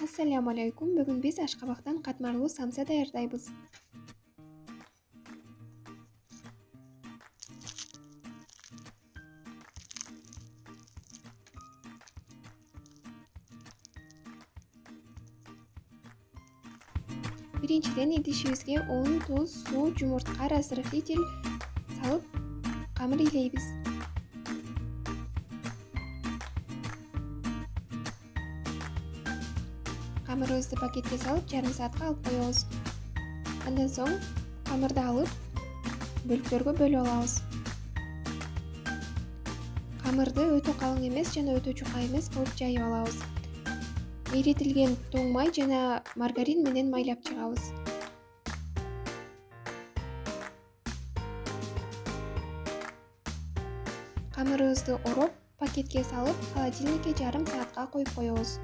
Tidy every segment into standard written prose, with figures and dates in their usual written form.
Ассаламу алейкум. Бүгін біз ашқабақтан қатмарлы самса даярдайбыз. Биринчиден идишибизге un, туз, суу, жумуртка, разрыхлитель салып камыр илейбиз. Камырыбызды пакетке салып, жарым саатка алып коебуз. Андан соң камырды алып, бөлүктөргө бөлүп алабыз. Камырды өтө калың эмес жана өтө чука эмес кылып жайып алабыз. Эритилген тоң май жана маргарин менен майлап чыгабыз. Камырыбызды ороп, пакетке салып, холодильникке жарым саатка коюп коебуз.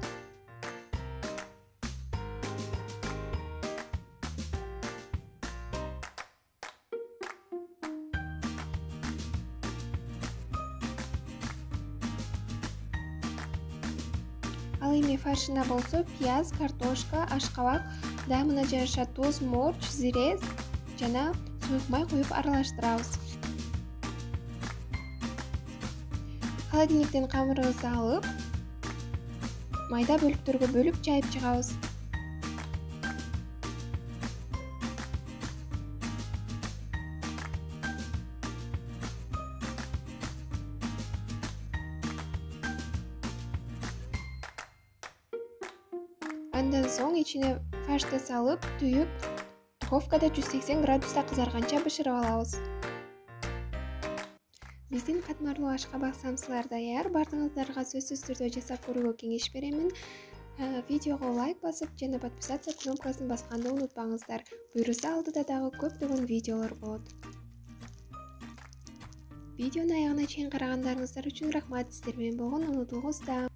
Ал эми фаршына болсо пияз, картошка, ашкабак, даамына жараша туз, морч, зире жана суюк май коюп аралаштырабыз. Холодильниктен камырыбызды алып, майда бөлүктөргө бөлүп жайып чыгабыз. Андан соң ичине фаршты салып, түйүп, духовкада 180 градуста кызарганча бышырып алабыз. Биздин катмарлуу ашкабак самсылар даяр. Бардыгыңыздарга сөзсүз түрдө жасап көрүүгө кеңеш беремин. Видеого лайк басып жана подписаться кнопкасын басканды унутпаңыздар. Буюрса алдыда дагы көптөгөн видеолор болот. Видеону аягына чейин карагандарыңыздар үчүн рахмат. Сиздер менен болгон унутулгус да.